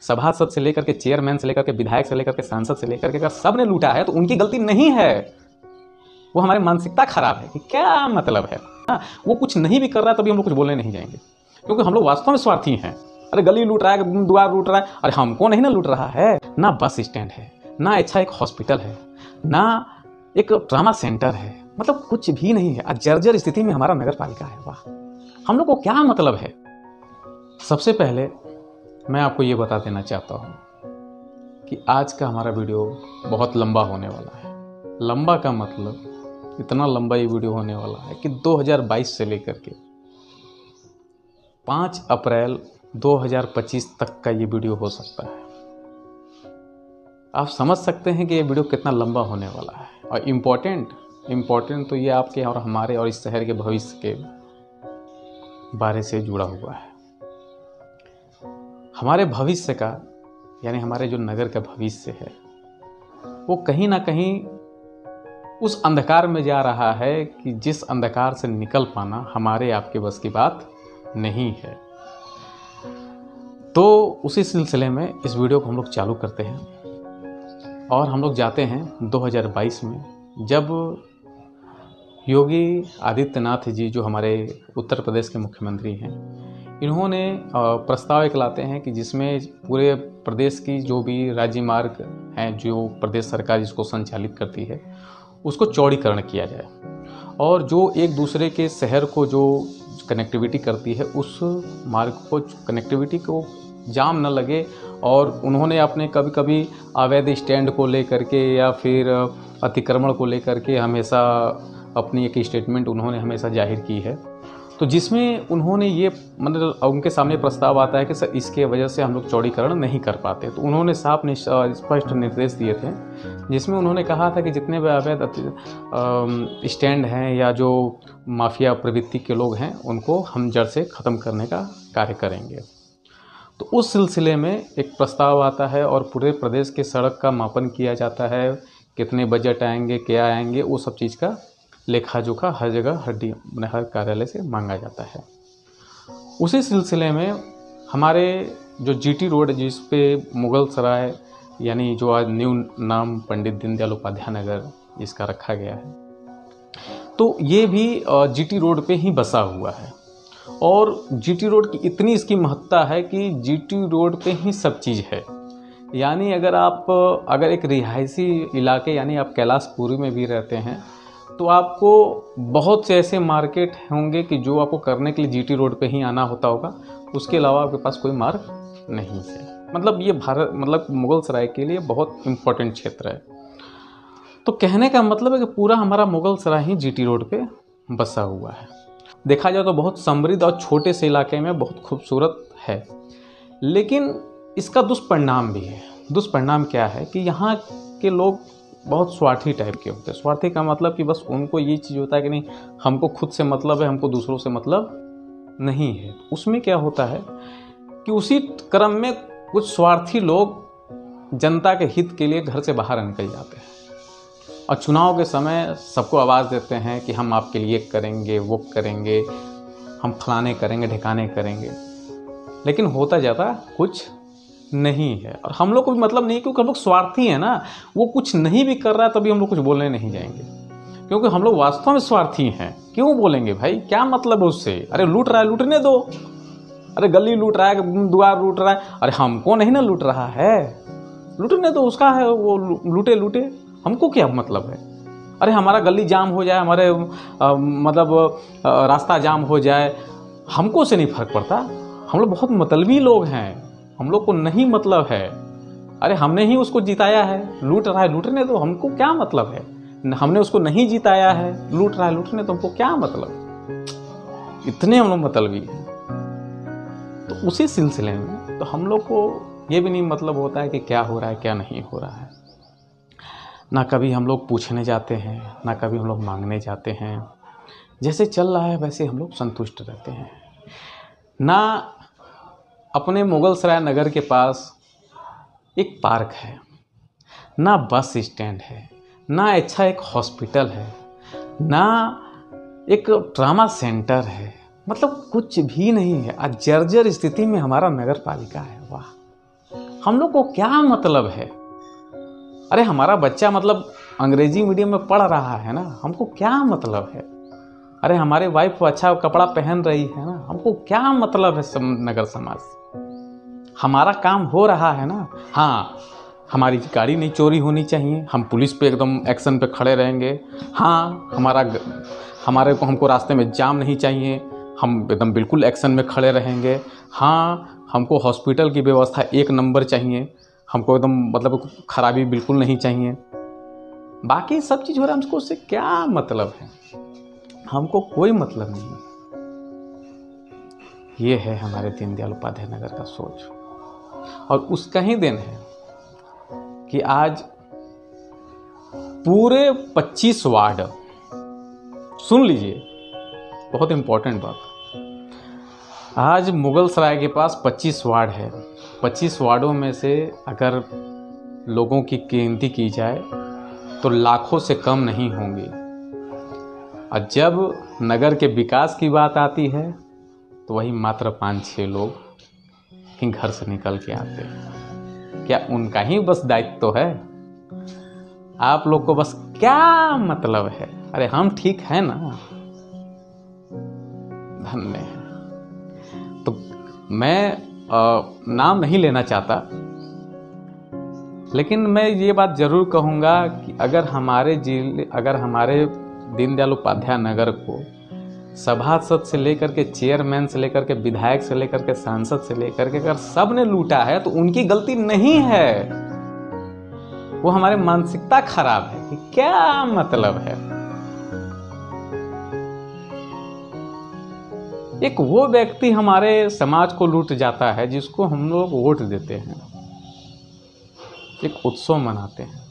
सभासद से लेकर के चेयरमैन से लेकर के विधायक से लेकर के सांसद से लेकर के अगर सब ने लूटा है तो उनकी गलती नहीं है, वो हमारी मानसिकता खराब है कि क्या मतलब है। वो कुछ नहीं भी कर रहा है तभी हम लोग कुछ बोलने नहीं जाएंगे, क्योंकि हम लोग वास्तव में स्वार्थी हैं। अरे गली लूट रहा है, द्वार लूट रहा है, अरे हमको नहीं ना लूट रहा है। ना बस स्टैंड है, ना अच्छा एक हॉस्पिटल है, ना एक ट्रामा सेंटर है, मतलब कुछ भी नहीं है। जर्जर स्थिति में हमारा नगर पालिका है। वाह, हम लोग को क्या मतलब है। सबसे पहले मैं आपको ये बता देना चाहता हूँ कि आज का हमारा वीडियो बहुत लंबा होने वाला है। लंबा का मतलब इतना लंबा ये वीडियो होने वाला है कि 2022 से लेकर के 5 अप्रैल 2025 तक का ये वीडियो हो सकता है। आप समझ सकते हैं कि ये वीडियो कितना लंबा होने वाला है। और इम्पोर्टेंट तो ये आपके और हमारे और इस शहर के भविष्य के बारे से जुड़ा हुआ है। हमारे भविष्य का, यानी हमारे जो नगर का भविष्य है, वो कहीं ना कहीं उस अंधकार में जा रहा है कि जिस अंधकार से निकल पाना हमारे आपके बस की बात नहीं है। तो उसी सिलसिले में इस वीडियो को हम लोग चालू करते हैं और हम लोग जाते हैं 2022 में, जब योगी आदित्यनाथ जी, जो हमारे उत्तर प्रदेश के मुख्यमंत्री हैं, इन्होंने प्रस्ताव एक लाते हैं कि जिसमें पूरे प्रदेश की जो भी राज्य मार्ग हैं, जो प्रदेश सरकार जिसको संचालित करती है, उसको चौड़ीकरण किया जाए और जो एक दूसरे के शहर को जो कनेक्टिविटी करती है, उस मार्ग को, कनेक्टिविटी को जाम न लगे। और उन्होंने अपने कभी कभी अवैध स्टैंड को लेकर के या फिर अतिक्रमण को लेकर के हमेशा अपनी एक स्टेटमेंट उन्होंने हमेशा जाहिर की है। तो जिसमें उन्होंने ये, मतलब उनके सामने प्रस्ताव आता है कि सर इसके वजह से हम लोग चौड़ीकरण नहीं कर पाते। तो उन्होंने साफ स्पष्ट निर्देश दिए थे, जिसमें उन्होंने कहा था कि जितने भी अवैध स्टैंड हैं या जो माफिया प्रवृत्ति के लोग हैं, उनको हम जड़ से ख़त्म करने का कार्य करेंगे। तो उस सिलसिले में एक प्रस्ताव आता है और पूरे प्रदेश के सड़क का मापन किया जाता है, कितने बजट आएंगे, क्या आएंगे, वो सब चीज़ का लेखा जोखा हर जगह हर कार्यालय से मांगा जाता है। उसी सिलसिले में हमारे जो जीटी रोड, जिस पे मुगल सराय, यानी जो आज न्यू नाम पंडित दीनदयाल उपाध्याय नगर इसका रखा गया है, तो ये भी जीटी रोड पे ही बसा हुआ है। और जीटी रोड की इतनी इसकी महत्ता है कि जीटी रोड पे ही सब चीज़ है। यानी अगर एक रिहायशी इलाके, यानी आप कैलाशपुरी में भी रहते हैं, तो आपको बहुत से ऐसे मार्केट होंगे कि जो आपको करने के लिए जीटी रोड पे ही आना होता होगा, उसके अलावा आपके पास कोई मार्ग नहीं है। मतलब ये मुगल सराय के लिए बहुत इम्पोर्टेंट क्षेत्र है। तो कहने का मतलब है कि पूरा हमारा मुगल सराय ही जीटी रोड पे बसा हुआ है। देखा जाए तो बहुत समृद्ध और छोटे से इलाके में बहुत खूबसूरत है, लेकिन इसका दुष्परिणाम भी है। दुष्परिणाम क्या है कि यहाँ के लोग बहुत स्वार्थी टाइप के होते हैं। स्वार्थी का मतलब कि बस उनको ये चीज़ होता है कि नहीं, हमको खुद से मतलब है, हमको दूसरों से मतलब नहीं है। उसमें क्या होता है कि उसी क्रम में कुछ स्वार्थी लोग जनता के हित के लिए घर से बाहर निकल जाते हैं और चुनाव के समय सबको आवाज़ देते हैं कि हम आपके लिए करेंगे, वो करेंगे, हम फलाने करेंगे, ढिकाने करेंगे, लेकिन होता जाता कुछ नहीं है। और हम लोग को भी मतलब नहीं, क्योंकि हम लोग स्वार्थी हैं ना। वो कुछ नहीं भी कर रहा है तभी हम लोग कुछ बोलने नहीं जाएंगे, क्योंकि हम लोग वास्तव में स्वार्थी हैं। क्यों बोलेंगे भाई, क्या मतलब है उससे। अरे लूट रहा है, लूटने दो। अरे गली लूट रहा है, द्वार लूट रहा है, अरे हमको नहीं ना लूट रहा है, लूटने दो, उसका है, वो लूटे, हमको क्या मतलब है। अरे हमारा गली जाम हो जाए, हमारे रास्ता जाम हो जाए, हमको से नहीं फर्क पड़ता। हम लोग बहुत मतलबी लोग हैं, हम लोग को नहीं मतलब है। अरे हमने ही उसको जिताया है, लूट रहा है, लूटने दो, हमको क्या मतलब है। हमने उसको नहीं जिताया है, लूट रहा है, लूटने दो, हमको क्या मतलब। इतने हम लोग मतलबी हैं। तो उसी सिलसिले में तो हम लोग को ये भी नहीं मतलब होता है कि क्या हो रहा है, क्या नहीं हो रहा है। ना कभी हम लोग पूछने जाते हैं, ना कभी हम लोग मांगने जाते हैं। जैसे चल रहा है वैसे हम लोग संतुष्ट रहते हैं। ना अपने मुगल सराय नगर के पास एक पार्क है, ना बस स्टैंड है, ना अच्छा एक हॉस्पिटल है, ना एक ट्रामा सेंटर है, मतलब कुछ भी नहीं है। जर्जर स्थिति में हमारा नगर पालिका है। वाह, हम लोग को क्या मतलब है? अरे हमारा बच्चा मतलब अंग्रेजी मीडियम में पढ़ रहा है ना, हमको क्या मतलब है? अरे हमारे वाइफ अच्छा कपड़ा पहन रही है ना, हमको क्या मतलब है नगर समाज से? हमारा काम हो रहा है ना। हाँ, हमारी गाड़ी नहीं चोरी होनी चाहिए, हम पुलिस पे एकदम एक्शन पे खड़े रहेंगे। हाँ, हमको रास्ते में जाम नहीं चाहिए, हम एकदम बिल्कुल एक्शन में खड़े रहेंगे। हाँ, हमको हॉस्पिटल की व्यवस्था 1 नंबर चाहिए, हमको एकदम मतलब खराबी बिल्कुल नहीं चाहिए। बाकी सब चीज़ हो रहा है, हमको उससे क्या मतलब है? हमको कोई मतलब नहीं है। ये है हमारे दीनदयाल उपाध्याय नगर का सोच, और उसका ही देन है कि आज पूरे 25 वार्ड, सुन लीजिए बहुत इंपॉर्टेंट बात, आज मुगल सराय के पास 25 वार्ड है। 25 वार्डों में से अगर लोगों की गिनती की जाए तो लाखों से कम नहीं होंगे। और जब नगर के विकास की बात आती है तो वही मात्र 5-6 लोग ही घर से निकल के आते हैं। क्या उनका ही बस दायित्व तो है? आप लोग को बस क्या मतलब है? अरे हम ठीक है ना, धन्य है। तो मैं नाम नहीं लेना चाहता, लेकिन मैं ये बात जरूर कहूँगा कि अगर हमारे दीनदयाल उपाध्याय नगर को सभासद से लेकर के चेयरमैन से लेकर के विधायक से लेकर के सांसद से लेकर के अगर सब ने लूटा है तो उनकी गलती नहीं है, वो हमारे मानसिकता खराब है कि क्या मतलब है। एक वो व्यक्ति हमारे समाज को लूट जाता है जिसको हम लोग वोट देते हैं, एक उत्सव मनाते हैं,